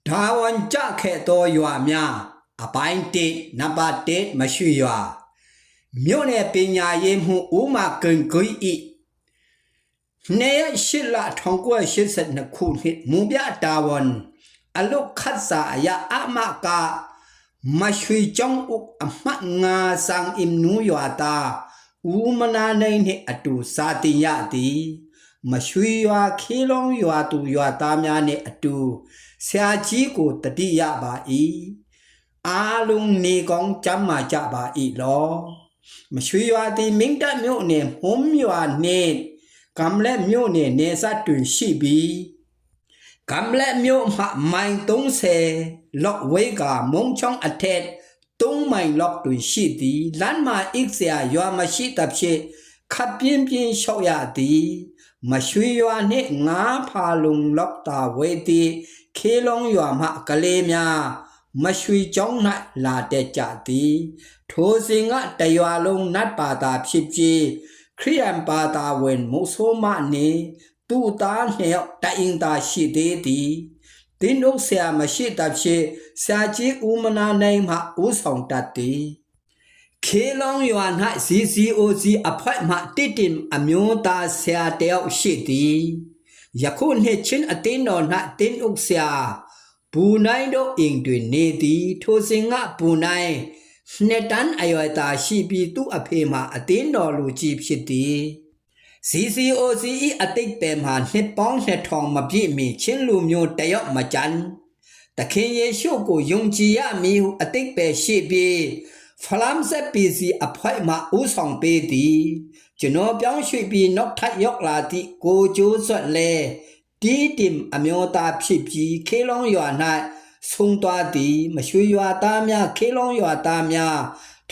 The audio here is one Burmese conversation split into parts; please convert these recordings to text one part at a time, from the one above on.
ဒါဝန်ကြခဲ့တော်ရွာများအပိုင်း1နံပါတ်1မရှိရွာမြို့နယ်ပညာရေးမှုဥမာကင်ကွီဤနေရရှိလာ1982ခုနှစ်မူပြတာဝန်အလုခတ်စာရအမကာမရှိကြောင်းဥအမှတ်ငါဆောင်အင်နူရွာတာဥမနာနိုင်နှင့်အတူစာတင်ရသည်မရှိရွာခေလုံးရွာသူရွာသားများနှင့်အတူဆရာကြီးကိုတတိယပါ၏အားလုံးနေကောင်းကြမ်းမာကြပါ၏လောမရှိရွာသည်မင်းတပ်မြို့နယ်ဟုံးရွာနှင့်ကံလက်မြို့နယ်နေဆက်တွင်ရှိပြီးကံလက်မြို့မှမိုင်30လောက်ဝေးကမုံချောင်းအထက်3မိုင်လောက်တွင်ရှိသည်လမ်းမှာအိတ်ဆရာရွာမရှိတဖြစ်ခပ်ပြင်းပြင်းလျှောက်ရသည်မရှိရွာနှင့်ငါးဖာလုံလောက်တာဝေးသည်ခေလုံးရွာမှကလေးများမရှိကြောင်း၌လာတဲ့ကြသည်ထိုစဉ်ကတရွာလုံးနတ်ပါတာဖြစ်ပြီးခရိယန်ပါတာဝင်မုဆိုးမနေသူ့သားနှစ်ယောက်တအင်တာရှိသေးသည်တင်းတို့ဆရာမရှိတဖြစ်ဆရာကြီးဦးမနာနိုင်မှဦးဆောင်တတ်သည်ခေလုံးရွာ၌စီစီအိုစီအဖိုက်မှတိတင်အမျိုးသားဆရာတယောက်ရှိသည်ယခုနှစ်ချင်းအတင်းတော်၌တင်းဥဆရာဘူနိုင်တို့အင်တွင်နေသည်ထိုစဉ်ကဘူနိုင်နှစ်တန်းအရွယ်သားရှိပြီးသူ့အဖေမှအတင်းတော်လူကြီးဖြစ်သည်CCOCE အတိတ်ပဲမှာနှစ်ပေါင်း2000မပြည့်မီချင်းလူမျိုးတယောက်မကြမ်းတခင်ယေရှုကိုယုံကြည်ရမည်ဟုအတိတ်ပဲရှိပြီးဖလမ်ဆက်ပီစီအဖိုက်မှဥဆောင်ပေးသည်ကျွန်တော်ပြောင်းရွှေ့ပြီးနောက်ထပ်ရောက်လာသည့်ကိုကျိုးဆွတ်လဲတီးတင်အမျိုးသားဖြစ်ပြီးခေလုံးရွာ၌ဆုံးသွားသည်မရွှေရွာသားများခေလုံးရွာသားများ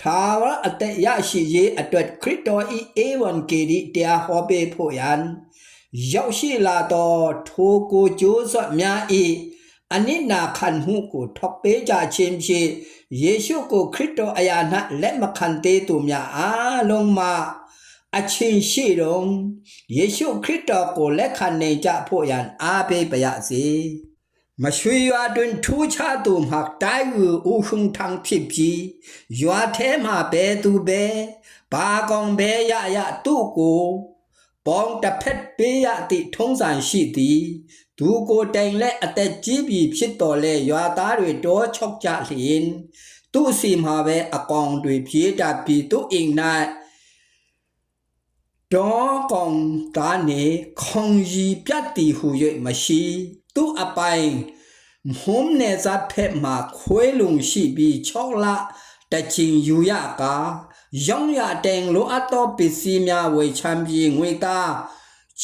ထာဝရအသက်ရရှိရေးအတွက်ခရစ်တော်၏ A1KD တရားဟောပေးဖို့ရန်ရောက်ရှိလာသောထိုကိုကျိုးဆွတ်များ၏အနိနာခံမှုကိုထောက်ပေးကြခြင်းဖြင့်ယေရှုကိုခရစ်တော်အရာ၌လက်မခံသေးသူများအားလုံးမှာအချင်းရှိတော်ယေရှုခရစ်တော်ကိုလက်ခံနိုင်ကြဖို့ရန်အားပေးပါရစေမရှိရွာတွင်ထူးခြားသူမှတိုင်းဥဟုံထံဖြစ်ပြီးရွာထဲမှာဘဲသူဘဲဘာကောင်ဘဲရသူ့ကိုပေါင်းတစ်ဖက်ပေးရသည့်ထုံးစံရှိသည်သူကိုတိုင်လက်အသက်ကြီးပြီဖြစ်တော်လဲရွာသားတွေတောချောက်ကြလျင်သူ့စီမှာပဲအကောင်တွေပြေးတတ်ပြီးသူ့အိမ်၌တောကောင်သားနေခေါင်ရီပြတ်တီဟူ၍မရှိသူ့အပိုင်ဟုံးနေစားဖက်မှာခွဲလုံရှိပြီး6လတချင်ယူရကာရောင်းရတဲ့လိုအပ်သောပစ္စည်းများဝယ်ချမ်းပြီးငွေသား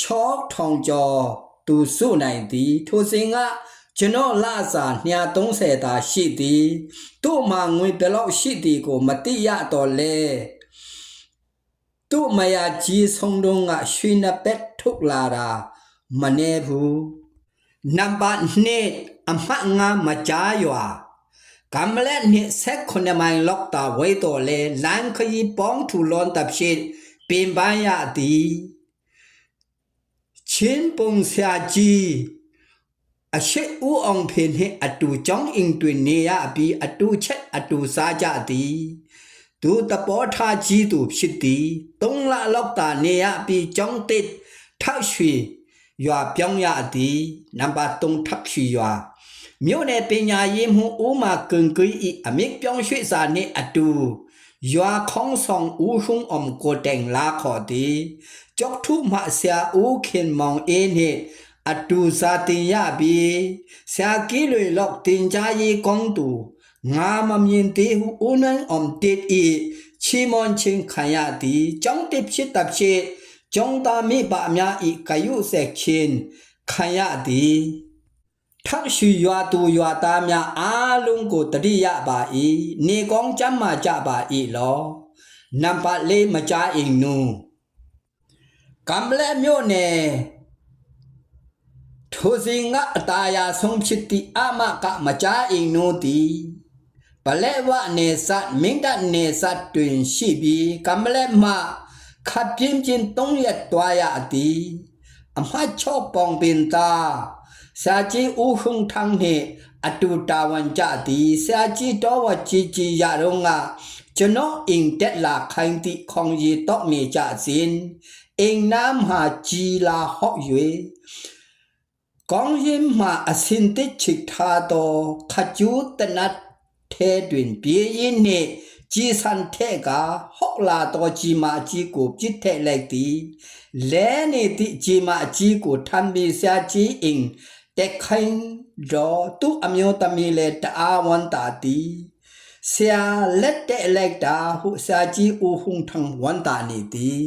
6000ကျော်သူစုနိုင်သည်ထိုစဉ်ကကျွန်တော်လစာ230သာရှိသည်သူ့မှာငွေဘယ်လောက်ရှိသည်ကိုမသိရတော့လဲသူ့မယားကြီးဆုံးတုံးကရွှေနှစ်ပက်ထုတ်လာတာမနေဘူးနံပါတ်2အမှတ်5မကြားရွာကံလက်နှင့်19မိုင်လောက်တာဝေးတော်လဲလမ်းခရီးပေါင်းထူလွန်တပ်ရှိပင်ပန်းရသည်ချင်းပုံဆရာကြီးအရှိဦးအောင်ဖေနှင့်အတူကြောင်းအင်တွင်နေရပြီးအတူချက်အတူစားကြသည်သူတပေါ်ထားကြီးသူဖြစ်သည်3လလောက်တာနေရပြီးကြောင်းတစ်ထရွှေရွာပြောင်းရသည်နံပါတ်3ထရွှေရွာမြို့နယ်ပညာရေးမှုဥမာကင်ကွီဤအမိပြောင်းရွှေ့စာနှင့်အတူရွာခေါင်းဆောင်ဦးဟုံအောင်ကိုတိုင်လာခေါ်သည်ကြောက်ထုမှဆရာဦးခင်မောင်အေးနှင့်အတူစာတင်ရပြီးဆရာကြီးတွေလောက်တင်ကြရေးကောင်းသူငါမမြင်သေးဟုဦးနိုင်အောင်တေဤချီမွန်ချင်းခံရသည်ကြောင်းတစ်ဖြစ်တပ်ဖြစ်ကျောင်းသားမိဘအများဤကယုဆက်ချင်းခံရသည်ထပ်ရှိရွာသူရွာသားများအားလုံးကိုတတိယပါ၏နေကောင်းကြမ်းမာကြပါ၏လောနံပါတ်4မကြားအိမ်နူကံလက်မြို့နယ်ထိုစဉ်ကအတာယာဆုံးဖြစ်သည့်အမကမကြားအိမ်နူသည်ပလဲဝနေစမင်းတနေစတွင်ရှိပြီးကံလက်မှခပ်ပြင်းပြင်း3ရက်တွားရသည်အမှတ်6ပေါင်ပင်သား စာကြီးဦးဟုံထန်းနှင့်အတူတာဝန်ကြသည်စာကြီးတော်ဝကြီးရတော့ငါကျွန်တော်အင်တက်လာခိုင်းသည့်ခေါင်ရည်တော့မြေကြစဉ်အင်နာမှာကြီးလာဟော့၍ကောင်းရင်မှာအစင်တစ်ချစ်ထားတော့ခကျူးတနတ်ထဲတွင်ပြေးရင်နှင့်ကြီးစံထဲကဟော့လာတော့ကြီးမကြီးကိုပြစ်ထက်လိုက်သည်လဲနေသည့်ကြီးမကြီးကိုထမ်းပြီးစာကြီးအင်တက်ခိုင်းတော့သူ့အမျိုးသမီးလည်းတအားဝန်တာသည်ဆရာလက်တဲ့လိုက်တာဟုစာကြီးဦးဟုံထန်းဝန်တာနေသည်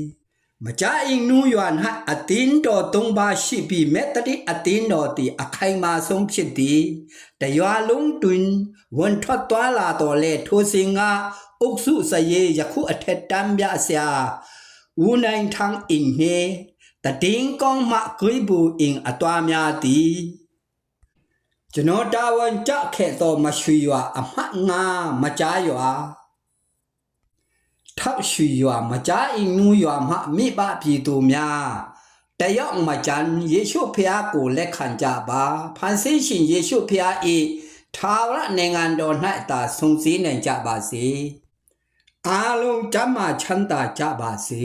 မကြအင်းနူယွမ်ဟအတင်းတော်သုံးပါရှိပြီးမေတ္တိအတင်းတော်တီအခိုင်မာဆုံးဖြစ်သည်တရွာလုံးတွင်ဝန်ထွက်သွားလာတော်လဲထိုစင်ကအုပ်စုစရေယခုအထက်တမ်းပြဆရာဦးနိုင်ထန်းအင်းဟေတတင်းကောင်းမှဂွိဘူအင်းအတော်များသည်ကျွန်တော်တာဝန်ကြခဲ့သောမရွှေရွာအမှတ်ငါမကြားရွာထောက်ရွှေရွာမကြားအင်းနူးရွာမှမိဘပြည်သူများတယောက်မကြံယေရှုဖျားကိုလက်ခံကြပါဖန်ဆင်းရှင်ယေရှုဖျား၏ထာဝရနိုင်ငံတော်၌သာဆုံးစည်းနိုင်ကြပါစေအားလုံးကျမ်းမာချမ်းသာကြပါစေ